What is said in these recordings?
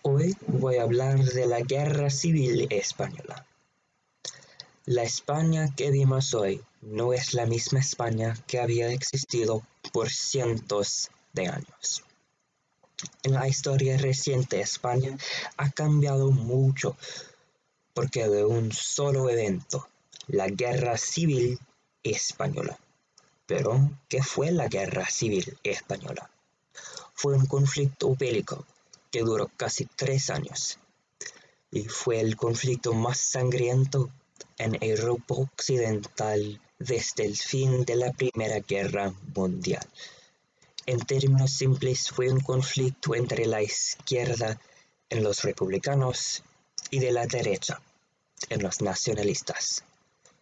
Hoy voy a hablar de la Guerra Civil Española. La España que vimos hoy no es la misma España que había existido por cientos de años. En la historia reciente España ha cambiado mucho porque de un solo evento, la Guerra Civil Española. Pero, ¿qué fue la Guerra Civil Española? Fue un conflicto bélico que duró casi 3 años y fue el conflicto más sangriento en Europa Occidental desde el fin de la Primera Guerra Mundial. En términos simples, fue un conflicto entre la izquierda en los republicanos y de la derecha en los nacionalistas.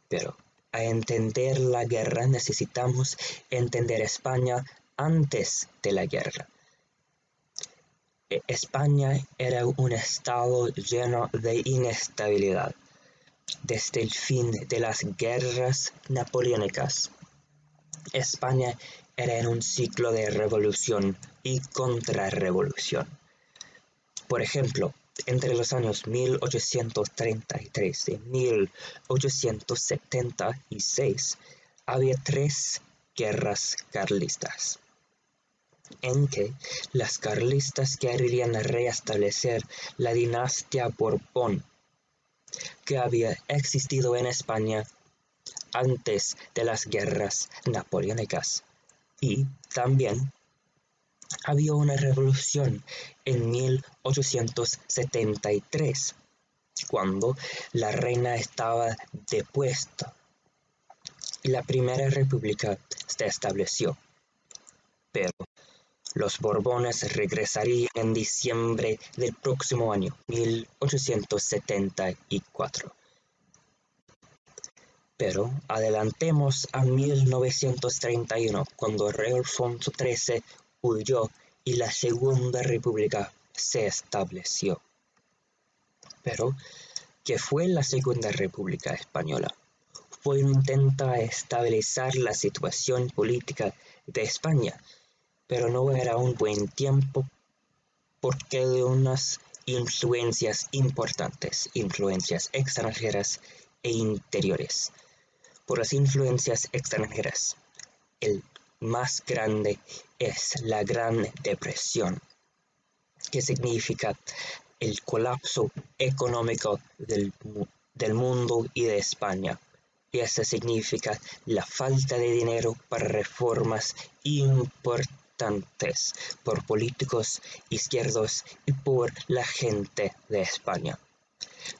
Pero a entender la guerra necesitamos entender España antes de la guerra. España era un estado lleno de inestabilidad desde el fin de las guerras napoleónicas. España era en un ciclo de revolución y contrarrevolución. Por ejemplo, entre los años 1833 y 1876 había 3 guerras carlistas, en que las carlistas querían restablecer la dinastía Borbón que había existido en España antes de las guerras napoleónicas. Y también había una revolución en 1873, cuando la reina estaba depuesta y la Primera República se estableció. Pero los Borbones regresarían en diciembre del próximo año, 1874. Pero adelantemos a 1931, cuando Rey Alfonso XIII huyó y la Segunda República se estableció. Pero, ¿qué fue la Segunda República Española? Fue un intento de estabilizar la situación política de España, pero no era un buen tiempo porque de unas influencias importantes, influencias extranjeras e interiores. Por las influencias extranjeras, el más grande es la Gran Depresión, que significa el colapso económico del mundo y de España. Y eso significa la falta de dinero para reformas importantes por políticos izquierdos y por la gente de España.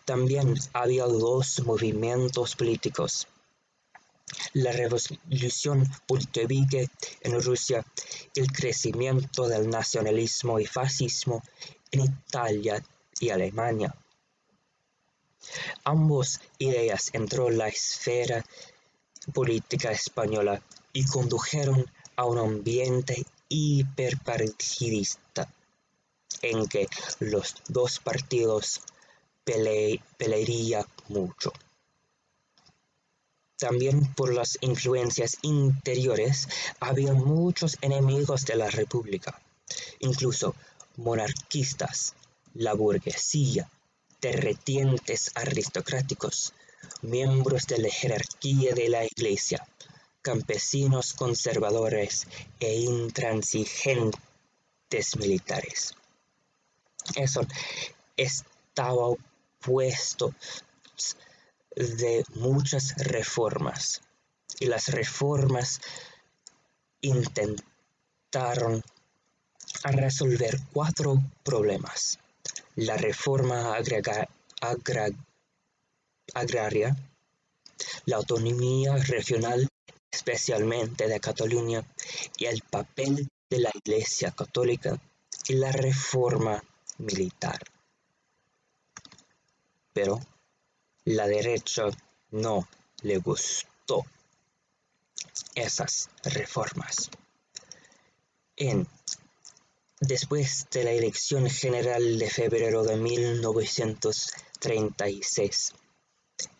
También había 2 movimientos políticos: la revolución bolchevique en Rusia y el crecimiento del nacionalismo y fascismo en Italia y Alemania. Ambas ideas entró en la esfera política española y condujeron a un ambiente hiperpartidista en que los 2 partidos pelearían mucho. También por las influencias interiores había muchos enemigos de la República, incluso monarquistas, la burguesía, terratenientes aristocráticos, miembros de la jerarquía de la Iglesia, campesinos conservadores e intransigentes militares. Eso estaba opuesto de muchas reformas, y las reformas intentaron resolver 4 problemas: la reforma agraria, la autonomía regional, especialmente de Cataluña, y el papel de la Iglesia Católica, y la reforma militar. Pero la derecha no le gustó esas reformas. Después de la elección general de febrero de 1936,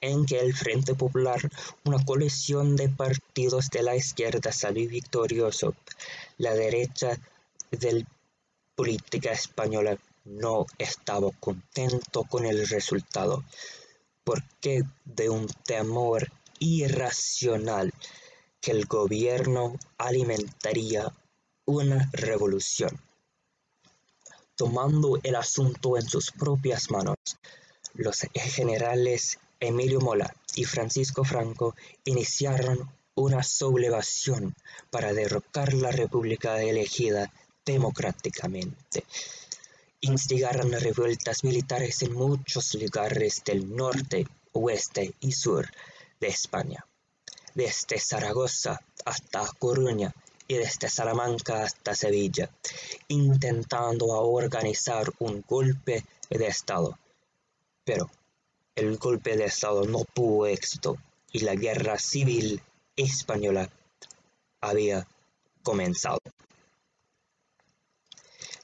en que el Frente Popular, una coalición de partidos de la izquierda, salió victorioso, la derecha de la política española no estaba contento con el resultado, porque de un temor irracional que el gobierno alimentaría una revolución. Tomando el asunto en sus propias manos, los generales Emilio Mola y Francisco Franco iniciaron una sublevación para derrocar la república elegida democráticamente. Instigaron revueltas militares en muchos lugares del norte, oeste y sur de España, desde Zaragoza hasta Coruña y desde Salamanca hasta Sevilla, intentando organizar un golpe de Estado. Pero el golpe de Estado no tuvo éxito y la guerra civil española había comenzado.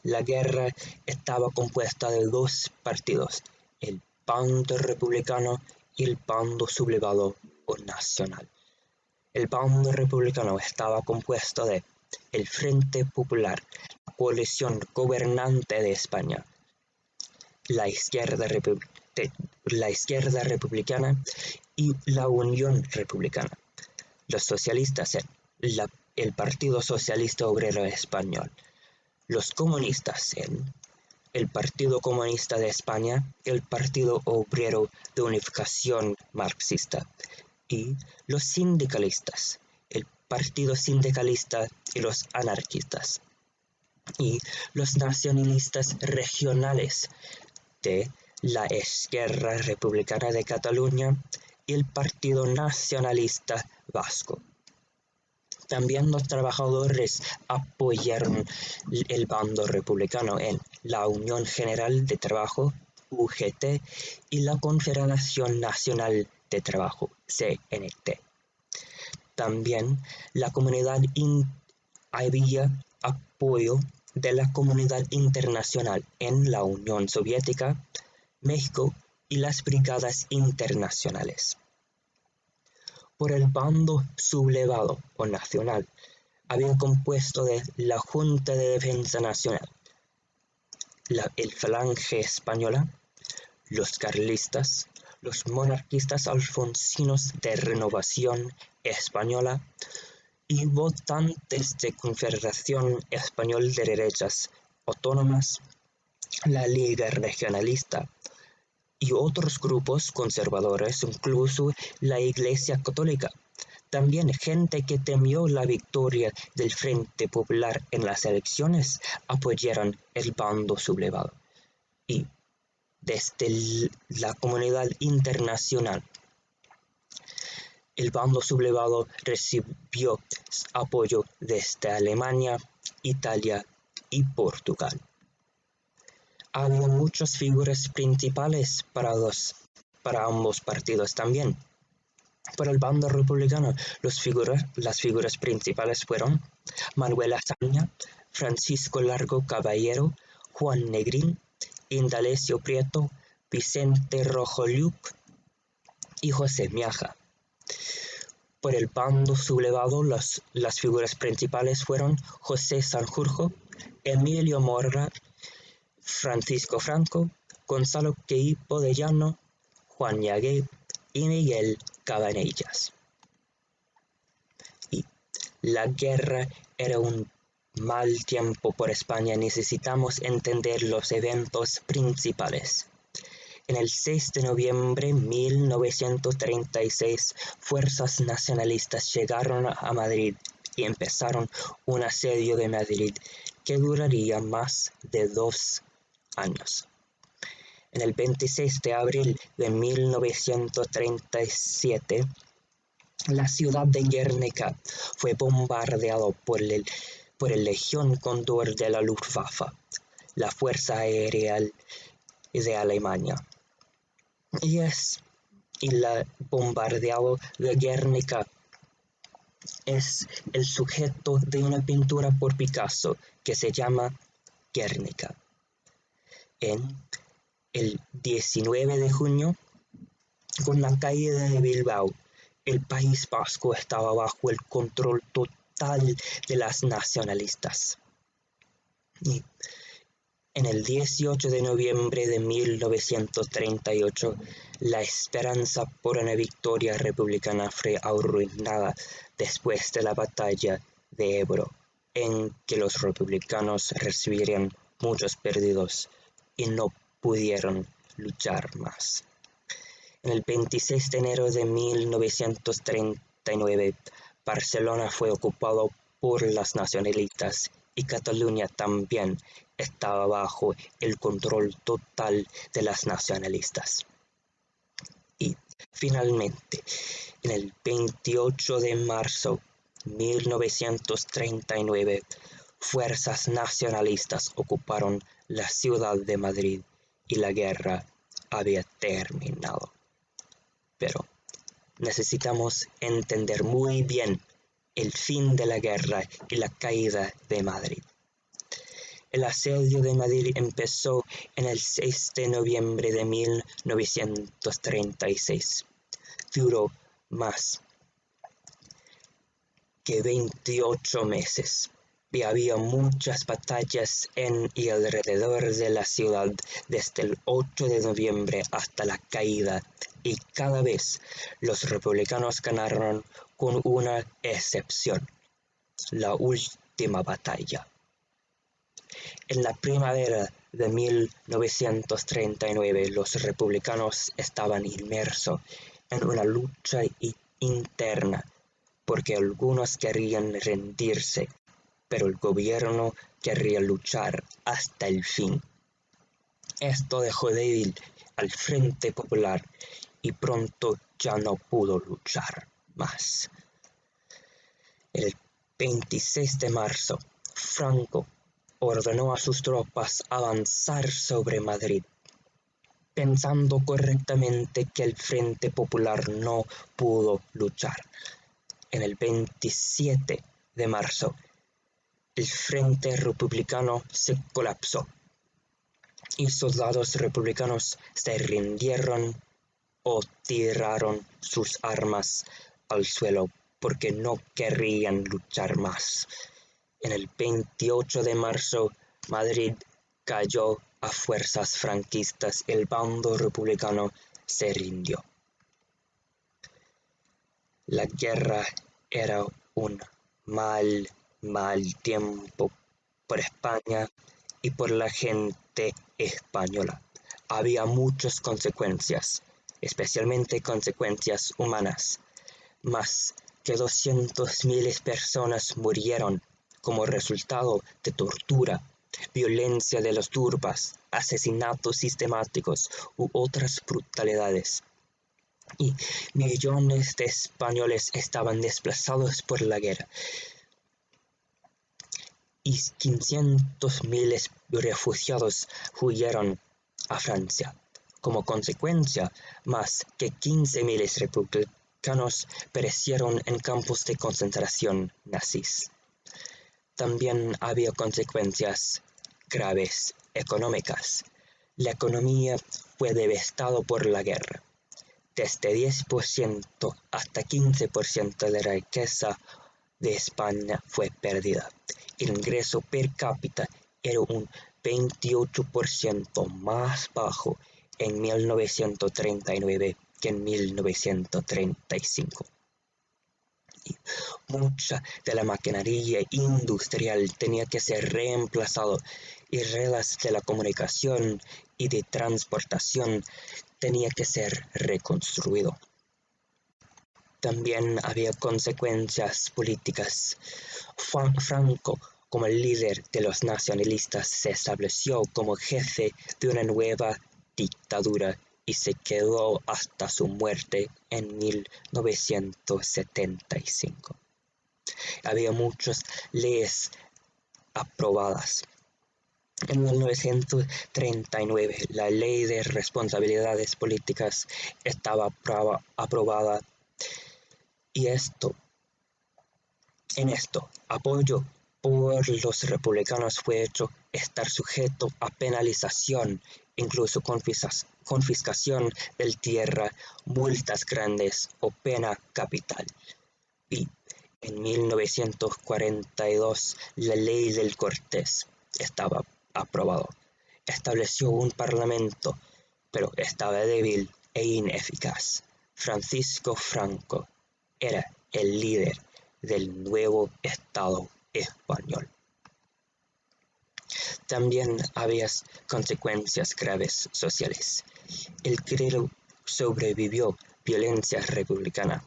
La guerra estaba compuesta de dos partidos, el bando republicano y el bando sublevado o nacional. El bando republicano estaba compuesto de el Frente Popular, la coalición gobernante de España, la izquierda republicana y la Unión Republicana. Los socialistas, el Partido Socialista Obrero Español, los comunistas, el Partido Comunista de España, el Partido Obrero de Unificación Marxista, y los sindicalistas, el Partido Sindicalista y los anarquistas, y los nacionalistas regionales de la Esquerra Republicana de Cataluña y el Partido Nacionalista Vasco. También los trabajadores apoyaron el bando republicano en la Unión General de Trabajo, UGT, y la Confederación Nacional de Trabajo, CNT. También había apoyo de la comunidad internacional en la Unión Soviética, México y las brigadas internacionales. Por el bando sublevado o nacional, había compuesto de la Junta de Defensa Nacional, el Falange Española, los carlistas, los monarquistas alfonsinos de Renovación Española y votantes de Confederación Española de Derechas Autónomas, la Liga Regionalista y otros grupos conservadores, incluso la Iglesia Católica. También gente que temió la victoria del Frente Popular en las elecciones apoyaron el bando sublevado. Y desde la comunidad internacional, el bando sublevado recibió apoyo desde Alemania, Italia y Portugal. Había muchas figuras principales para ambos partidos también. Para el bando republicano, las figuras principales fueron Manuel Azaña, Francisco Largo Caballero, Juan Negrín, Indalecio Prieto, Vicente Rojo Lluc y José Miaja. Por el bando sublevado, las figuras principales fueron José Sanjurjo, Emilio Morra, Francisco Franco, Gonzalo Queipo de Llano, Juan Yagué y Miguel Cabanellas. Y la guerra era un mal tiempo por España. Necesitamos entender los eventos principales. En el 6 de noviembre de 1936, fuerzas nacionalistas llegaron a Madrid y empezaron un asedio de Madrid que duraría más de 2 años. En el 26 de abril de 1937, la ciudad de Guernica fue bombardeada por el Legión Cóndor de la Luftwaffe, la Fuerza Aérea de Alemania. Y el bombardeado de Guernica es el sujeto de una pintura por Picasso que se llama Guernica. En el 19 de junio, con la caída de Bilbao, el País Vasco estaba bajo el control total de las nacionalistas. Y En el 18 de noviembre de 1938, la esperanza por una victoria republicana fue arruinada después de la batalla de Ebro, en que los republicanos recibieron muchos perdidos y no pudieron luchar más. En el 26 de enero de 1939, Barcelona fue ocupado por los nacionalistas y Cataluña también estaba bajo el control total de los nacionalistas. Y finalmente, en el 28 de marzo de 1939, fuerzas nacionalistas ocuparon la ciudad de Madrid y la guerra había terminado. Pero necesitamos entender muy bien el fin de la guerra y la caída de Madrid. El asedio de Madrid empezó en el 6 de noviembre de 1936. Duró más que 28 meses y había muchas batallas en y alrededor de la ciudad desde el 8 de noviembre hasta la caída, y cada vez los republicanos ganaron con una excepción: la última batalla. En la primavera de 1939, los republicanos estaban inmersos en una lucha interna porque algunos querían rendirse, pero el gobierno quería luchar hasta el fin. Esto dejó débil al Frente Popular y pronto ya no pudo luchar más. El 26 de marzo, Franco ordenó a sus tropas avanzar sobre Madrid, pensando correctamente que el Frente Popular no pudo luchar. En el 27 de marzo, el Frente Republicano se colapsó y soldados republicanos se rindieron o tiraron sus armas al suelo porque no querían luchar más. En el 28 de marzo, Madrid cayó a fuerzas franquistas y el bando republicano se rindió. La guerra era un mal tiempo por España y por la gente española. Había muchas consecuencias, especialmente consecuencias humanas. Más que 200.000 personas murieron como resultado de tortura, violencia de las turbas, asesinatos sistemáticos u otras brutalidades. Y millones de españoles estaban desplazados por la guerra. Y 500.000 refugiados huyeron a Francia. Como consecuencia, más que 15.000 republicanos perecieron en campos de concentración nazis. También había consecuencias graves económicas. La economía fue devastada por la guerra. Desde 10% hasta 15% de la riqueza de España fue perdida. El ingreso per cápita era un 28% más bajo en 1939 que en 1935. Y mucha de la maquinaria industrial tenía que ser reemplazada y redes de la comunicación y de transportación tenía que ser reconstruido. También había consecuencias políticas. Franco, como el líder de los nacionalistas, se estableció como jefe de una nueva dictadura y se quedó hasta su muerte en 1975. Había muchas leyes aprobadas. En 1939, la Ley de Responsabilidades Políticas estaba aprobada y apoyo por los republicanos fue hecho estar sujeto a penalización, incluso confiscación de tierra, multas grandes o pena capital. Y en 1942 la Ley del Cortés estaba aprobado. estableció un parlamento, pero estaba débil e ineficaz. Francisco Franco era el líder del nuevo Estado español. También había consecuencias graves sociales. El clero sobrevivió violencia republicana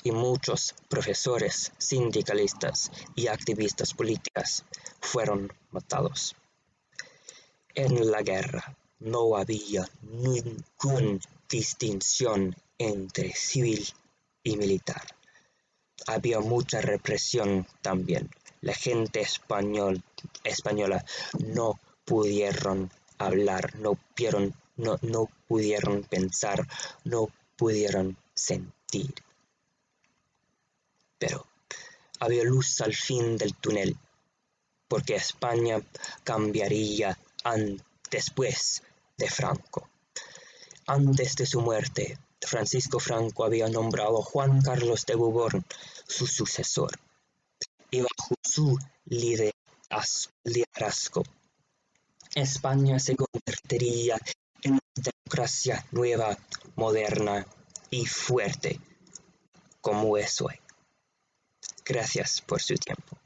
y muchos profesores, sindicalistas y activistas políticas fueron matados. En la guerra no había ninguna distinción entre civil y militar. Había mucha represión también. La gente española no pudieron hablar, no pudieron pensar, no pudieron sentir. Pero había luz al fin del túnel, porque España cambiaría después de Franco. Antes de su muerte, Francisco Franco había nombrado a Juan Carlos de Borbón su sucesor, y bajo su liderazgo, España se convertiría en una democracia nueva, moderna y fuerte, como es hoy. Gracias por su tiempo.